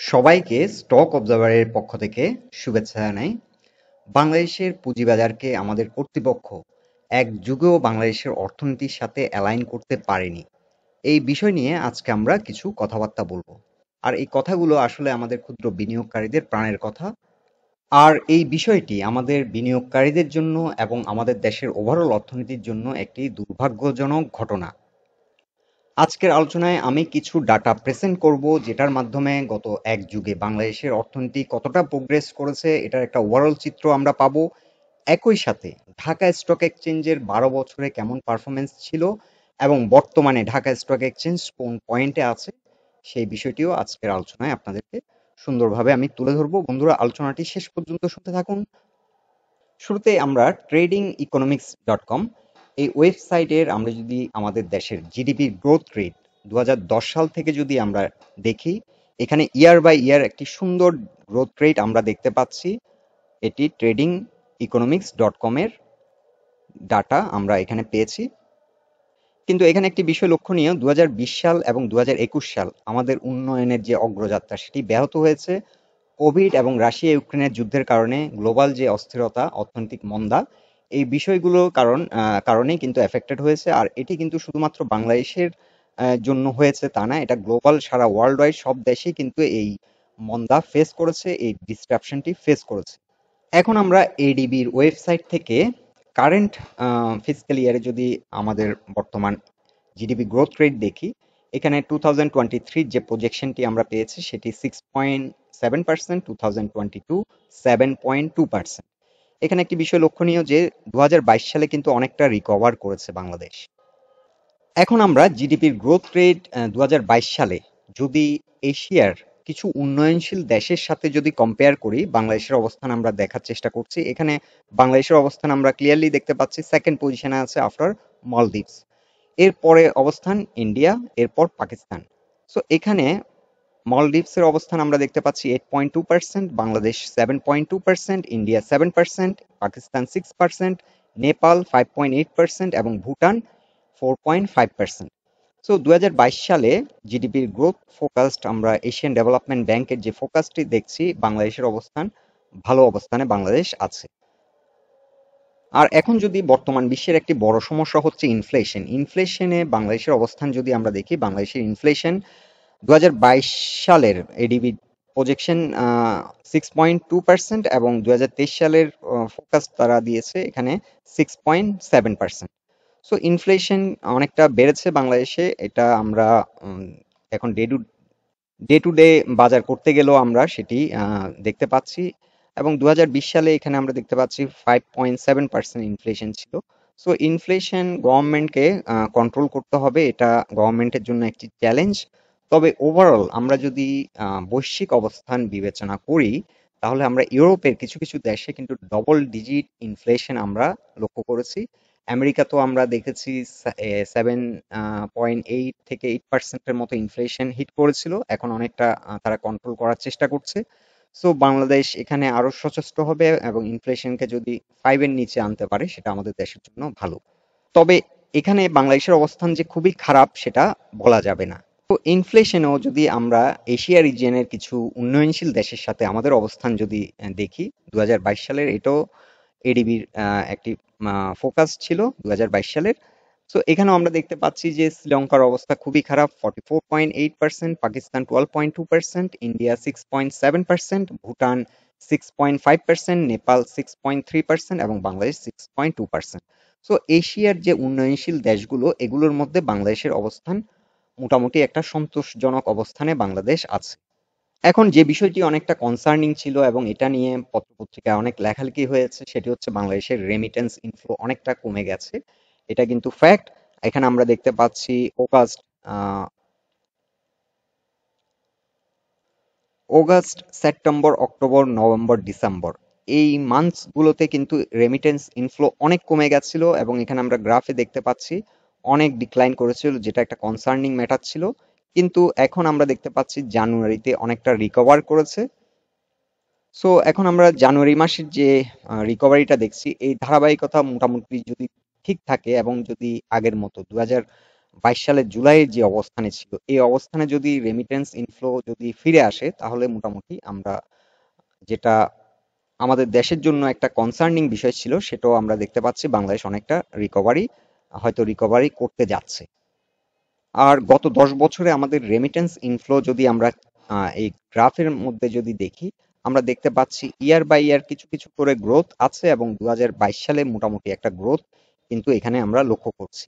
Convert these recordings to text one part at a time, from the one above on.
সবাইকে স্টক অবজারভারের পক্ষ থেকে শুভেচ্ছা জানাই। বাংলাদেশের পুঁজিবাজারকে আমাদের কর্তৃপক্ষ এক যুগেও বাংলাদেশের অর্থনীতির সাথে অ্যালাইন করতে পারেনি। এই বিষয় নিয়ে আজকে আমরা কিছু কথাবার্তা বলবো। আর এই কথাগুলো আসলে আমাদের ক্ষুদ্র বিনিয়োগকারীদের প্রাণের কথা। আর এই বিষয়টি আমাদের বিনিয়োগকারীদের জন্য এবং আমাদের দেশের ওভারঅল অর্থনীতির জন্য একটি দুর্ভাগ্যজনক ঘটনা। আজকের আলোচনায় আমি কিছু ডাটা প্রেজেন্ট করব, যেটার মাধ্যমে গত এক যুগে বাংলাদেশের অর্থনীতি কতটা প্রোগ্রেস করেছে এটার একটা ওভারঅল চিত্র আমরা পাবো। একই সাথে ঢাকা স্টক এক্সচেঞ্জের 12 বছরে কেমন পারফরমেন্স ছিল এবং বর্তমানে ঢাকা স্টক এক্সচেঞ্জ কোন পয়েন্টে আছে সেই বিষয়টিও আজকের আলোচনায় আপনাদেরকে সুন্দরভাবে আমি তুলে ধরবো। বন্ধুরা, আলোচনাটি শেষ পর্যন্ত শুনতে থাকুন। শুরুতে আমরা tradingeconomics.com এই ওয়েবসাইটের আমরা যদি আমাদের দেশের জিডিপির গ্রোথ রেট 2010 সাল থেকে যদি আমরা দেখি, এখানে ইয়ার বাই ইয়ার একটি সুন্দর গ্রোথ রেট আমরা দেখতে পাচ্ছি। এটি tradingeconomics.com এর ডাটা আমরা এখানে পেয়েছি। কিন্তু এখানে একটি বিষয় লক্ষণীয়, 2020 সাল এবং 2021 সাল আমাদের উন্নয়নের যে অগ্রযাত্রা সেটি ব্যাহত হয়েছে। কোভিড এবং রাশিয়া ইউক্রেনের যুদ্ধের কারণে গ্লোবাল যে অস্থিরতা, অর্থনৈতিক মন্দা, এই বিষয়গুলোর কারণেই কিন্তু এফেক্টেড হয়েছে। আর এটি কিন্তু শুধুমাত্র বাংলাদেশের জন্য হয়েছে তা না, এটা গ্লোবাল সারা ওয়ার্ল্ড ওয়াইড সব দেশেই কিন্তু এই মন্দা ফেস করেছে, এই ডিসরাপশনটি ফেস করেছে। এখন আমরা এডিবির ওয়েবসাইট থেকে কারেন্ট ফিসক্যাল ইয়ারে যদি আমাদের বর্তমান জিডিপি গ্রোথ রেট দেখি, এখানে 2023 যে প্রজেকশনটি আমরা পেয়েছি সেটি 6.7%, 2022 7.2%। এখানে একটি বিষয় লক্ষণীয় যে 2022 সালে কিন্তু অনেকটা রিকভার করেছে বাংলাদেশ। এখন আমরা জিডিপির গ্রোথ রেট 2022 সালে যদি এশিয়ার কিছু উন্নয়নশীল দেশের সাথে যদি কম্পেয়ার করি, বাংলাদেশের অবস্থান আমরা দেখার চেষ্টা করছি। এখানে বাংলাদেশের অবস্থান আমরা ক্লিয়ারলি দেখতে পাচ্ছি, সেকেন্ড পজিশনে আছে আফটার মলদ্বীপস। এরপরে অবস্থান ইন্ডিয়া, এরপর পাকিস্তান। সো এখানে মলদ্বীপসের অবস্থান আমরা দেখতে পাচ্ছি 8.2%, বাংলাদেশ 7.2%, ইন্ডিয়া 7%, পাকিস্তান 6%, নেপাল 5.8% এবং ভুটান 4.5%। সো 2022 সালে জিডিপির গ্রোথ ফোকাসড আমরা এশিয়ান ডেভেলপমেন্ট ব্যাংকের যে ফোকাসটি দেখছি, বাংলাদেশের অবস্থান ভালো অবস্থানে বাংলাদেশ আছে। আর এখন যদি বর্তমান বিশ্বের একটি বড় সমস্যা হচ্ছে ইনফ্লেশন। ইনফ্লেশনে বাংলাদেশের অবস্থান যদি আমরা দেখি, বাংলাদেশের ইনফ্লেশন 2022 সালের এডিবি প্রজেকশন 6.2% এবং 2023 সালের ফোকাস তারা দিয়েছে এখানে 6.7%। সো ইনফ্লেশন অনেকটা বেড়েছে বাংলাদেশে, এটা আমরা এখন ডে টু ডে বাজার করতে গেলেও আমরা সেটি দেখতে পাচ্ছি। এবং 2020 সালে এখানে আমরা দেখতে পাচ্ছি 5.7% ইনফ্লেশন ছিল। সো ইনফ্লেশন গভর্নমেন্টকে কন্ট্রোল করতে হবে, এটা গভর্নমেন্টের জন্য একটি চ্যালেঞ্জ। তবে ওভারঅল আমরা যদি বৈশ্বিক অবস্থান বিবেচনা করি, তাহলে আমরা ইউরোপের কিছু কিছু দেশে কিন্তু ডবল ডিজিট ইনফ্লেশন আমরা লক্ষ্য করেছি। আমেরিকাতেও আমরা দেখেছি 7.8 থেকে 8%-এর মতো ইনফ্লেশন হিট করেছিল, এখন অনেকটা তারা কন্ট্রোল করার চেষ্টা করছে। সো বাংলাদেশ এখানে আরো সচেষ্ট হবে এবং ইনফ্লেশনকে যদি 5-এর নিচে আনতে পারে সেটা আমাদের দেশের জন্য ভালো। তবে এখানে বাংলাদেশের অবস্থান যে খুবই খারাপ সেটা বলা যাবে না। তো ইনফ্লেশনেও যদি আমরা এশিয়া রিজিয়নের কিছু উন্নয়নশীল দেশের সাথে আমাদের অবস্থান যদি দেখি, 2022 সালের এটাও এডিবির একটি ফোকাস ছিল 2022 সালের। সো এখানেও আমরা দেখতে পাচ্ছি যে শ্রীলঙ্কার অবস্থা খুবই খারাপ, 44.8%, পাকিস্তান 12.2%, ইন্ডিয়া 6.7%, ভুটান 6.5%, নেপাল 6.3% এবং বাংলাদেশ 6.2%। সো এশিয়ার যে উন্নয়নশীল দেশগুলো, এগুলোর মধ্যে বাংলাদেশের অবস্থান মোটামুটি একটা সন্তোষজনক অবস্থানে বাংলাদেশ আছে। এখন যে বিষয়টি অনেকটা কনসার্নিং ছিল এবং এটা নিয়ে পত্রপত্রিকায় অনেক লেখালেখি হয়েছে, সেটি হচ্ছে বাংলাদেশের রেমিটেন্স ইনফ্লো অনেকটা কমে গেছে। এটা কিন্তু ফ্যাক্ট। এখানে আমরা দেখতে পাচ্ছি August, September, October, November, December এই মান্থস গুলোতে কিন্তু রেমিটেন্স ইনফ্লো অনেক কমে গেছিল এবং এখানে আমরা গ্রাফে দেখতে পাচ্ছি অনেক ডিক্লাইন করেছিল, যেটা একটা কনসার্নিং ম্যাটার ছিল। কিন্তু এখন আমরা দেখতে পাচ্ছি জানুয়ারিতে অনেকটা রিকভার করেছে। সো এখন আমরা জানুয়ারি মাসের যে রিকভারিটা দেখছি, এই ধারাবাহিকতা মোটামুটি যদি ঠিক থাকে এবং যদি আগের মতো সালের জুলাইয়ের যে অবস্থানে ছিল, এই অবস্থানে যদি রেমিটেন্স ইনফ্লো যদি ফিরে আসে, তাহলে মোটামুটি আমরা যেটা আমাদের দেশের জন্য একটা কনসার্নিং বিষয় ছিল, সেটাও আমরা দেখতে পাচ্ছি বাংলাদেশ অনেকটা রিকভারি করতে যাচ্ছে। আর গত ১০ বছরে আমাদের রেমিটেন্স ইনফ্লো যদি আমরা এই গ্রাফের মধ্যে যদি দেখি, আমরা দেখতে পাচ্ছি ইয়ার বাই ইয়ার কিছু কিছু করে গ্রোথ আছে, এবং ২০২২ সালে মোটামুটি একটা গ্রোথ কিন্তু এখানে আমরা লক্ষ্য করছি।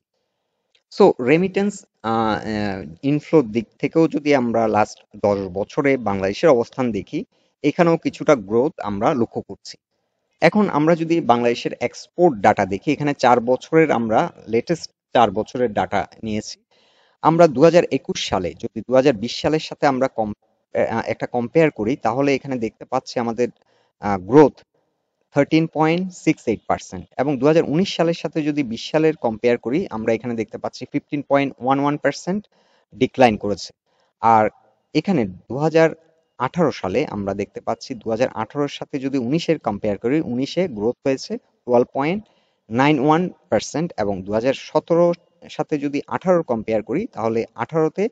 সো রেমিটেন্স ইনফ্লোর দিক থেকেও যদি আমরা লাস্ট ১০ বছরে বাংলাদেশের অবস্থান দেখি, এখানেও কিছুটা গ্রোথ আমরা লক্ষ্য করছি। এখন আমরা যদি বাংলাদেশের এক্সপোর্ট ডাটা দেখি, এখানে ৪ বছরের আমরা লেটেস্ট ৪ বছরের ডাটা নিয়েছি। আমরা ২০২১ সালে যদি ২০২০ সালের সাথে আমরা একটা কম্পেয়ার করি, তাহলে এখানে দেখতে পাচ্ছি আমাদের গ্রোথ 13.68%, এবং ২০১৯ সালের সাথে যদি ২০ সালের কম্পেয়ার করি, আমরা এখানে দেখতে পাচ্ছি 15.11% ডিক্লাইন করেছে। আর এখানে ২০১৮ সালে আমরা দেখতে পাচ্ছি ২০১৮ সাথে যদি ১৯-এর কম্পেয়ার করি, ১৯-এ গ্রোথ হয়েছে 12.91%, এবং ২০১৭ সাথে যদি 18-র কম্পেয়ার করি, তাহলে 18-তে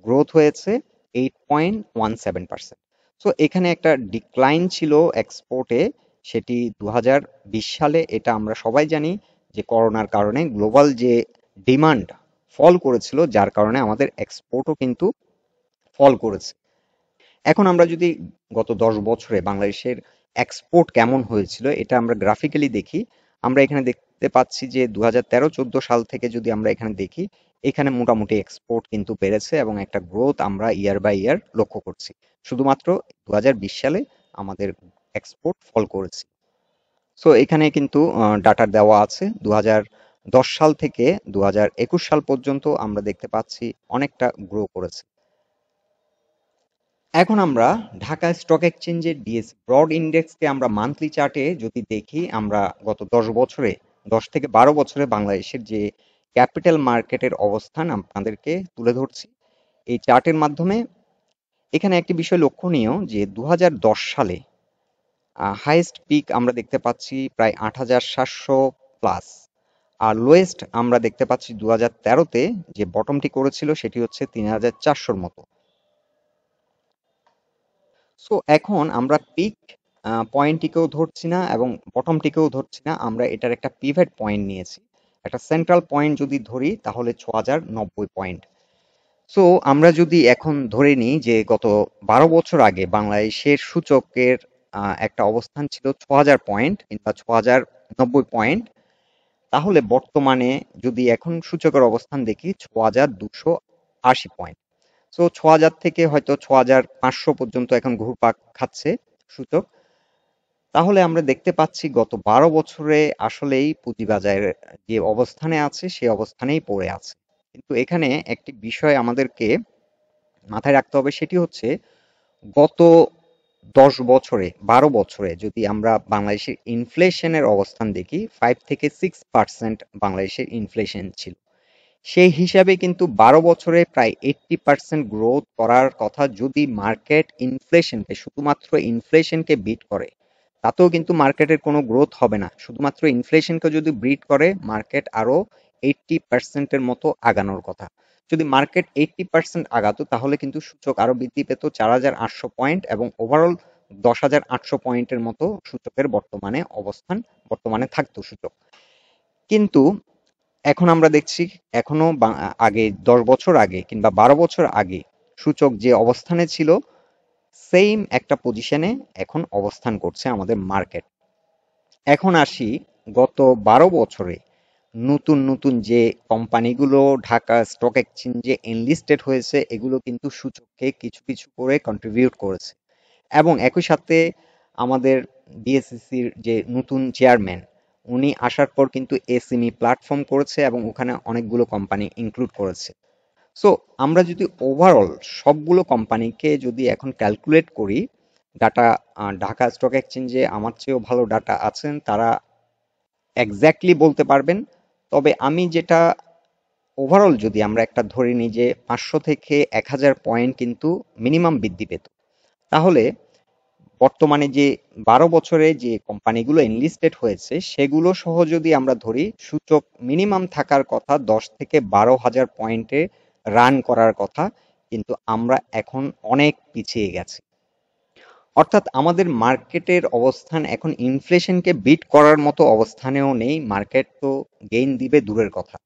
গ্রোথ হয়েছে 8.17%। সো এখানে একটা ডিক্লাইন ছিল এক্সপোর্টে, সেটি ২০২০ সালে, এটা আমরা সবাই জানি যে করোনার কারণে গ্লোবাল যে ডিমান্ড ফল করেছিল, যার কারণে আমাদের এক্সপোর্টও কিন্তু ফল করেছে। এখন আমরা যদি গত ১০ বছরে বাংলাদেশের এক্সপোর্ট কেমন হয়েছিল, এটা আমরা গ্রাফিক্যালি দেখি, আমরা এখানে দেখতে পাচ্ছি যে ২০১৩-১৪ সাল থেকে যদি আমরা এখানে দেখি, এখানে মোটামুটি এক্সপোর্ট কিন্তু বেড়েছে, এবং একটা গ্রোথ আমরা ইয়ার বাই ইয়ার লক্ষ্য করছি। শুধুমাত্র ২০২০ সালে আমাদের এক্সপোর্ট ফল করেছে। সো এখানে কিন্তু ডাটা দেওয়া আছে ২০১০ সাল থেকে ২০২১ সাল পর্যন্ত আমরা দেখতে পাচ্ছি অনেকটা গ্রো করেছে। এখন আমরা ঢাকা স্টক এক্সচেঞ্জের ডিএসই ব্রড ইন্ডেক্সকে আমরা মান্থলি চার্টে যদি দেখি, আমরা গত ১০ বছরে ১০ থেকে ১২ বছরে বাংলাদেশের যে ক্যাপিটাল মার্কেটের অবস্থান আপনাদেরকে তুলে ধরছি এই চার্টের মাধ্যমে। এখানে একটি বিষয় লক্ষণীয় যে ২০১০ সালে হাইয়েস্ট পিক আমরা দেখতে পাচ্ছি প্রায় ৮৭০০ প্লাস, আর লোয়েস্ট আমরা দেখতে পাচ্ছি ২০১৩-তে যে বটমটি করেছিল সেটি হচ্ছে ৩৪০০-র মতো। সো এখন আমরা পিক পয়েন্টটিকেও ধরছি না এবং বটমটিকেও ধরছি না, আমরা এটার একটা পিভট পয়েন্ট নিয়েছি। একটা সেন্ট্রাল পয়েন্ট যদি ধরি, তাহলে ৬০৯০ পয়েন্ট। সো আমরা যদি এখন ধরে নিই যে গত ১২ বছর আগে বাংলাদেশের সূচকের একটা অবস্থান ছিল ৬০০০ পয়েন্ট কিংবা ৬০৯০ পয়েন্ট, তাহলে বর্তমানে যদি এখন সূচকের অবস্থান দেখি ৬২৮০ পয়েন্ট। সো ৬০০০ থেকে হয়তো ৬৫০০ পর্যন্ত এখন ঘুরপাক খাচ্ছে সূচক। তাহলে আমরা দেখতে পাচ্ছি গত ১২ বছরে আসলেই পুঁজিবাজার যে অবস্থানে আছে সে অবস্থানেই পড়ে আছে। কিন্তু এখানে একটি বিষয় আমাদেরকে মাথায় রাখতে হবে, সেটি হচ্ছে গত ১০ বছরে ১২ বছরে যদি আমরা বাংলাদেশের ইনফ্লেশনের অবস্থান দেখি, ৫ থেকে ৬% বাংলাদেশের ইনফ্লেশন ছিল। সেই হিসাবে কিন্তু ১২ বছরে প্রায় 80% গ্রোথ করার কথা যদি মার্কেট ইনফ্লেশনকে, শুধুমাত্র ইনফ্লেশনকে বিট করে, তাতেও কিন্তু মার্কেটের কোনো গ্রোথ হবে না। শুধুমাত্র ইনফ্লেশনকে যদি বিট করে, মার্কেট আরো 80% মতো আগানোর কথা। যদি মার্কেট 80% আগাতো, তাহলে কিন্তু সূচক আরো বৃদ্ধি পেত ৪৮০০ পয়েন্ট, এবং ওভারঅল ১০৮০০ পয়েন্টের মতো সূচকের বর্তমানে থাকতো সূচক। কিন্তু এখন আমরা দেখছি এখনো আগে ১০ বছর আগে কিংবা ১২ বছর আগে সূচক যে অবস্থানে ছিল, সেম একটা পজিশনে এখন অবস্থান করছে আমাদের মার্কেট। এখন আসি গত ১২ বছরে নতুন নতুন যে কোম্পানিগুলো ঢাকা স্টক এক্সচেঞ্জে এনলিস্টেড হয়েছে, এগুলো কিন্তু সূচককে কিছু কিছু করে কন্ট্রিবিউট করেছে। এবং একই সাথে আমাদের ডিএসসিসির যে নতুন চেয়ারম্যান, উনি আসার পর কিন্তু এসএমই প্ল্যাটফর্ম করেছে এবং ওখানে অনেকগুলো কোম্পানি ইনক্লুড করেছে। সো আমরা যদি ওভারঅল সবগুলো কোম্পানিকে যদি এখন ক্যালকুলেট করি, ডাটা ঢাকা স্টক এক্সচেঞ্জে আমার চেয়েও ভালো ডাটা আছেন, তারা এক্স্যাক্টলি বলতে পারবেন। তবে আমি যেটা ওভারঅল যদি আমরা একটা ধরে নিই যে ৫০০ থেকে ১০০০ পয়েন্ট কিন্তু মিনিমাম বৃদ্ধি পেত, তাহলে বর্তমানে যে 12 বছরে যে কোম্পানিগুলো এনলিস্টেড হয়েছে সেগুলো সহ যদি আমরা ধরি, সূচক মিনিমাম থাকার কথা 10 থেকে 12 হাজার পয়েন্টে রান করার কথা, কিন্তু আমরা এখন অনেক পিছিয়ে গেছি। অর্থাৎ আমাদের মার্কেটের অবস্থান এখন ইনফ্লেশনকে বিট করার মতো অবস্থানেও নেই। মার্কেট তো গেইন দিবে দূরের কথা।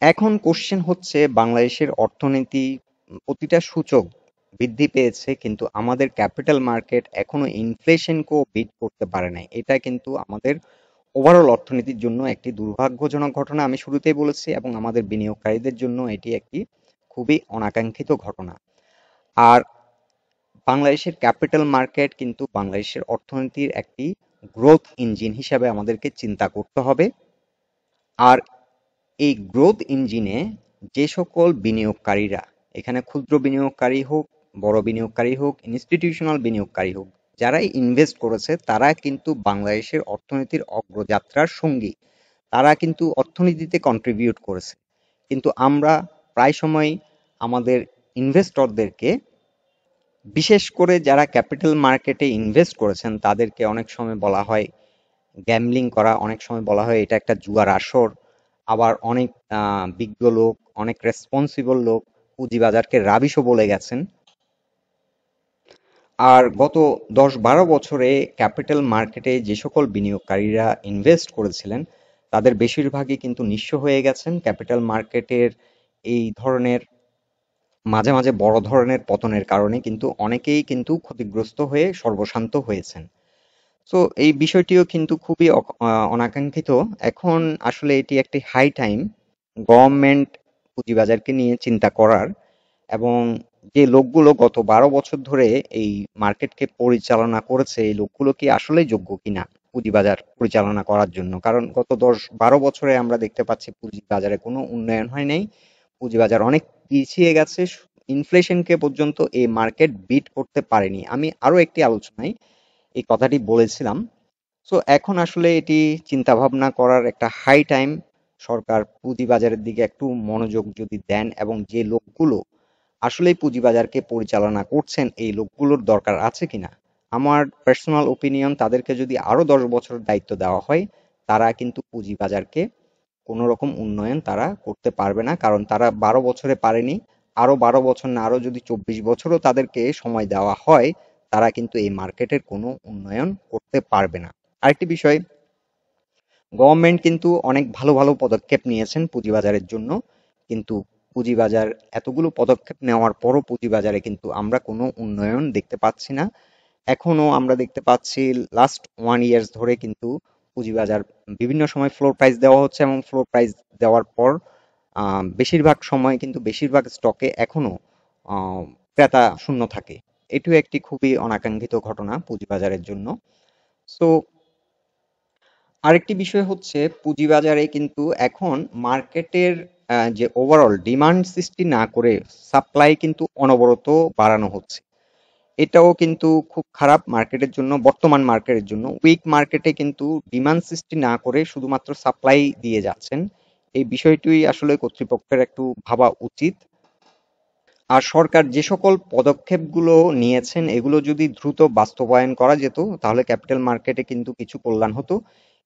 এখন কোশ্চেন হচ্ছে, বাংলাদেশের অর্থনীতি প্রতিটা সূচক বৃদ্ধি পেয়েছে, কিন্তু আমাদের ক্যাপিটাল মার্কেট এখনো ইনফ্লেশনকেও বিট করতে পারে নাই। এটা কিন্তু আমাদের ওভারঅল অর্থনীতির জন্য একটি দুর্ভাগ্যজনক ঘটনা, আমি শুরুতেই বলেছি, এবং আমাদের বিনিয়োগকারীদের জন্য এটি একটি খুবই অনাকাঙ্ক্ষিত ঘটনা। আর বাংলাদেশের ক্যাপিটাল মার্কেট কিন্তু বাংলাদেশের অর্থনীতির একটি গ্রোথ ইঞ্জিন হিসাবে আমাদেরকে চিন্তা করতে হবে। আর এই গ্রোথ ইঞ্জিনে যে সকল বিনিয়োগকারীরা, এখানে ক্ষুদ্র বিনিয়োগকারী হোক, বড় বিনিয়োগকারী হোক, ইনস্টিটিউশনাল বিনিয়োগকারী হোক, যারাই ইনভেস্ট করেছে তারা কিন্তু বাংলাদেশের অর্থনীতির অগ্রযাত্রার সঙ্গী। তারা কিন্তু অর্থনীতিতে কন্ট্রিবিউট করেছে। কিন্তু আমরা প্রায় সময় আমাদের ইনভেস্টরদেরকে, বিশেষ করে যারা ক্যাপিটাল মার্কেটে ইনভেস্ট করেছেন, তাদেরকে অনেক সময় বলা হয় গ্যামলিং করা, অনেক সময় বলা হয় এটা একটা জুয়ার আসর। আবার অনেক বিজ্ঞ লোক, অনেক রেসপন্সিবল লোক পুঁজিবাজারকে রাবিশও বলে গেছেন। আর গত 10-12 বছরে ক্যাপিটাল মার্কেটে যে সকল বিনিয়োগকারীরা ইনভেস্ট করেছিলেন তাদের বেশিরভাগই কিন্তু নিঃস্ব হয়ে গেছেন ক্যাপিটাল মার্কেটের এই ধরনের মাঝে মাঝে বড় ধরনের পতনের কারণে। কিন্তু অনেকেই কিন্তু ক্ষতিগ্রস্ত হয়ে সর্বশান্ত হয়েছেন। সো এই বিষয়টিও কিন্তু খুবই অনাকাঙ্ক্ষিত। এখন আসলে এটি একটি হাই টাইম গভর্নমেন্ট পুঁজিবাজারকে নিয়ে চিন্তা করার, এবং যে লোকগুলো গত 12 বছর ধরে এই মার্কেটকে পরিচালনা করেছে, এই লোকগুলো কি আসলেই যোগ্য কিনা পুঁজিবাজার পরিচালনা করার জন্য। কারণ গত 10-12 বছরে আমরা দেখতে পাচ্ছি পুঁজিবাজারে কোনো উন্নয়ন হয় নাই, পুঁজিবাজার অনেক পিছিয়ে গেছে, ইনফ্লেশনকে পর্যন্ত এই মার্কেট বিট করতে পারেনি। আমি আরো একটি আলোচনায় এই কথাটি বলেছিলাম। সো এখন আসলে এটি চিন্তা ভাবনা করার একটা হাই টাইম। সরকার পুঁজিবাজারের দিকে একটু মনোযোগ যদি দেন, এবং যে লোকগুলো আসলেই পুঁজিবাজারকে পরিচালনা করছেন এই লোকগুলোর দরকার আছে কিনা। আমার পার্সোনাল ওপিনিয়ন, তাদেরকে যদি আরো 10 বছর দায়িত্ব দেওয়া হয়, তারা কিন্তু পুঁজিবাজারকে কোনো রকম উন্নয়ন তারা করতে পারবে না। কারণ তারা 12 বছরে পারেনি, আরো 12 বছর না, আরো যদি 24 বছরও তাদেরকে সময় দেওয়া হয়, তারা কিন্তু এই মার্কেটের কোনো উন্নয়ন করতে পারবে না। আরেকটি বিষয়, গভর্নমেন্ট কিন্তু অনেক ভালো ভালো পদক্ষেপ নিয়েছেন পুঁজিবাজারের জন্য, কিন্তু পুঁজিবাজার এতগুলো পদক্ষেপ নেওয়ার পরও পুঁজিবাজারে কিন্তু আমরা কোনো উন্নয়ন দেখতে পাচ্ছি না। এখনো আমরা দেখতে পাচ্ছি লাস্ট 1 ইয়ার্স ধরে কিন্তু পুঁজিবাজার বিভিন্ন সময় ফ্লোর প্রাইস দেওয়া হচ্ছে, এবং ফ্লোর প্রাইস দেওয়ার পর বেশিরভাগ সময় কিন্তু বেশিরভাগ স্টকে এখনো ক্রেতা শূন্য থাকে। এটিও একটি খুবই অনাকাঙ্ক্ষিত ঘটনা পুঁজিবাজারের জন্য। সো আরেকটি বিষয় হচ্ছে, পুঁজিবাজারে কিন্তু এখন মার্কেটের যে ওভারঅল ডিমান্ড সৃষ্টি না করে সাপ্লাই কিন্তু অনবরত বাড়ানো হচ্ছে। এটাও কিন্তু খুব খারাপ মার্কেটের জন্য, বর্তমান মার্কেটের জন্য। উইক মার্কেটে কিন্তু ডিমান্ড সৃষ্টি না করে শুধুমাত্র সাপ্লাই দিয়ে যাচ্ছেন। এই বিষয়টি আসলে কর্তৃপক্ষের একটু ভাবা উচিত। আর সরকার যে সকল পদক্ষেপগুলো নিয়েছেন এগুলো যদি দ্রুত বাস্তবায়ন করা যেত, তাহলে ক্যাপিটাল মার্কেটে কিন্তু কিছু কল্যাণ হতো।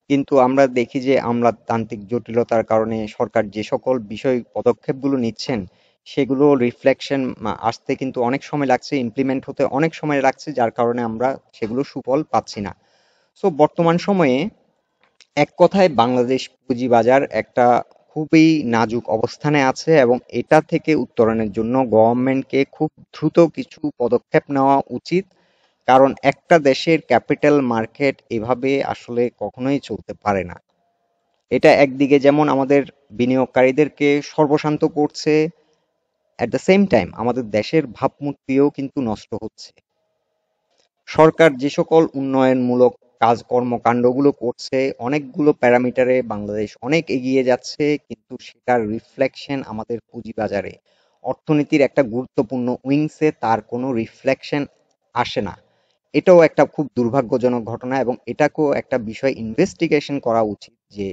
কিন্তু আমরা দেখি যে আমলাতান্ত্রিক জটিলতার কারণে সরকার যে সকল বিষয় পদক্ষেপগুলো নিচ্ছেন সেগুলো রিফ্লেকশন আসতে কিন্তু অনেক সময় লাগছে, ইমপ্লিমেন্ট হতে অনেক সময় লাগছে, যার কারণে আমরা সেগুলো সুফল পাচ্ছি না। সো বর্তমান সময়ে এক কথায় বাংলাদেশ পুঁজিবাজার একটা খুবই নাজুক অবস্থানে আছে, এবং এটা থেকে উত্তরণের জন্য গভর্নমেন্টকে খুব দ্রুত কিছু পদক্ষেপ নেওয়া উচিত। কারণ একটা দেশের ক্যাপিটাল মার্কেট এভাবে আসলে কখনোই চলতে পারে না। এটা একদিকে যেমন আমাদের বিনিয়োগকারীদেরকে সর্বশান্ত করছে, অ্যাট দ্য সেম টাইম আমাদের দেশের ভাবমূর্তিও কিন্তু নষ্ট হচ্ছে। সরকার যে সকল উন্নয়নমূলক কাজ কর্মকাণ্ডগুলো করছে, অনেকগুলো প্যারামিটারে বাংলাদেশ অনেক এগিয়ে যাচ্ছে, কিন্তু সেটার রিফ্লেকশন আমাদের পুঁজিবাজারে, অর্থনীতির একটা গুরুত্বপূর্ণ উইংসে তার কোনো রিফ্লেকশন আসে না। এটাও একটা খুব দুর্ভাগ্যজনক ঘটনা, এবং এটাকেও একটা বিষয় ইনভেস্টিগেশন করা উচিত যে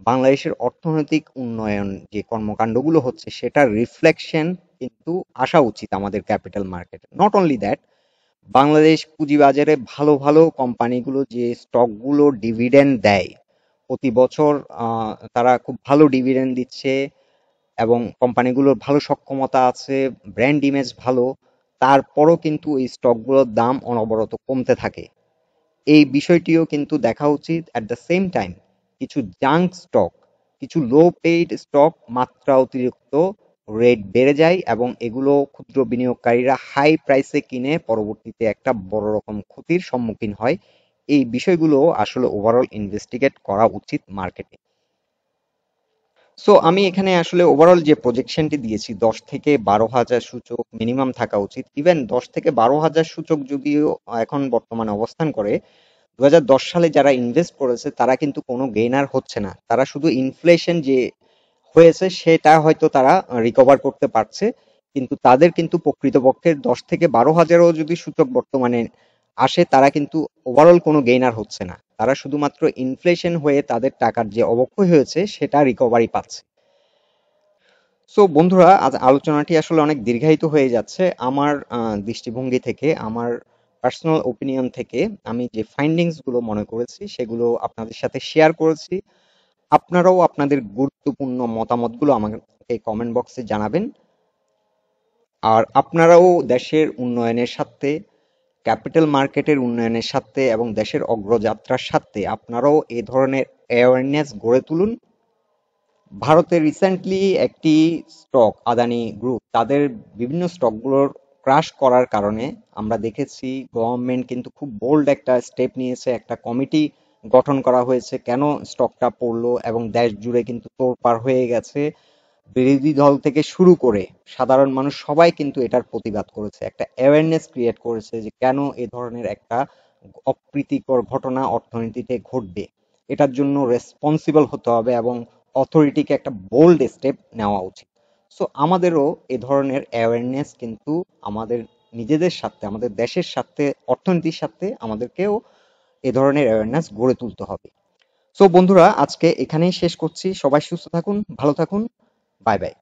বাংলাদেশের অর্থনৈতিক উন্নয়ন যে কর্মকাণ্ডগুলো হচ্ছে সেটার রিফ্লেকশন কিন্তু আসা উচিত আমাদের ক্যাপিটাল মার্কেটে। নট অনলি দ্যাট, বাংলাদেশ পুঁজিবাজারে ভালো ভালো কোম্পানিগুলো যে স্টকগুলো ডিভিডেন্ড দেয় প্রতি বছর, তারা খুব ভালো ডিভিডেন্ড দিচ্ছে এবং কোম্পানিগুলোর ভালো সক্ষমতা আছে, ব্র্যান্ড ইমেজ ভালো, তারপরও কিন্তু এই স্টকগুলোর দাম অনবরত কমতে থাকে। এই বিষয়টিও কিন্তু দেখা উচিত। অ্যাট দ্য সেম টাইম কিছু জাঙ্ক স্টক, কিছু লো পেইড স্টক মাত্রা অতিরিক্ত রেট বেড়ে যায় এবং এগুলো ক্ষুদ্র বিনিয়োগকারীরা হাই প্রাইসে কিনে পরবর্তীতে একটা বড় রকম ক্ষতির সম্মুখীন হয়। এই বিষয়গুলো আসলে ওভারঅল ইনভেস্টিগেট করা উচিত মার্কেটে। সো আমি এখানে আসলে ওভারঅল যে প্রজেকশনটি দিয়েছি 10 থেকে 12 হাজার সূচক মিনিমাম থাকা উচিত। ইভেন 10 থেকে 12 হাজার সূচক যদিও এখন বর্তমানে অবস্থান করে, 2010 সালে যারা ইনভেস্ট করেছে তারা কিন্তু কোনো গেইনার হচ্ছে না, তারা শুধু ইনফ্লেশন যে হয়েছে সেটা হয়তো তারা রিকভার করতে পারছে, কিন্তু তাদের কিন্তু প্রকৃতপক্ষে 10 থেকে 12 হাজারও যদি সূচক বর্তমানে আসে তারা কিন্তু ওভারঅল কোনো গেইনার হচ্ছে না, তারা শুধুমাত্র ইনফ্লেশন হয়ে তাদের টাকার যে অবক্ষয় হয়েছে সেটা রিকভারি পাচ্ছে। সো বন্ধুরা, আজ আলোচনাটি আসলে অনেক দীর্ঘায়িত হয়ে যাচ্ছে। আমার দৃষ্টিভঙ্গি থেকে, আমার পার্সোনাল ওপিনিয়ন থেকে আমি যে ফাইন্ডিংস গুলো মনে করেছি সেগুলো আপনাদের সাথে শেয়ার করেছি। আপনারাও আপনাদের গুরুত্বপূর্ণ মতামতগুলো আমাকে কমেন্ট বক্সে জানাবেন। আর আপনারাও দেশের উন্নয়নের সাথে, ক্যাপিটাল মার্কেটের উন্নয়নের সাথে এবং দেশের অগ্রযাত্রার সাথে আপনারাও এ ধরনের অ্যাওয়ারনেস গড়ে তুলুন। ভারতে রিসেন্টলি একটি স্টক আদানি গ্রুপ, তাদের বিভিন্ন স্টকগুলোর ক্রাশ করার কারণে আমরা দেখেছি গভর্নমেন্ট কিন্তু খুব বোল্ড একটা স্টেপ নিয়েছে, একটা কমিটি গঠন করা হয়েছে কেন স্টকটা পড়লো এবং দেশ জুড়ে কিন্তু তোড়পাড় হয়ে গেছে। বিরোধী দল থেকে শুরু করে সাধারণ মানুষ সবাই কিন্তু এটার প্রতিবাদ করেছে, একটা অ্যাওয়ারনেস ক্রিয়েট করেছে যে কেন এ ধরনের একটা অপ্রীতিকর ঘটনা অর্থনীতিতে ঘটবে। এটার জন্য রেসপন্সিবল হতে হবে এবং অথরিটিকে একটা বোল্ড স্টেপ নেওয়া উচিত। সো আমাদেরও এ ধরনের অ্যাওয়ারনেস কিন্তু আমাদের নিজেদের সাথে, আমাদের দেশের সাথে, অর্থনীতির সাথে আমাদেরকেও এ ধরনের অ্যাওয়ারনেস গড়ে তুলতে হবে। সো বন্ধুরা, আজকে এখানেই শেষ করছি। সবাই সুস্থ থাকুন, ভালো থাকুন। Bye bye.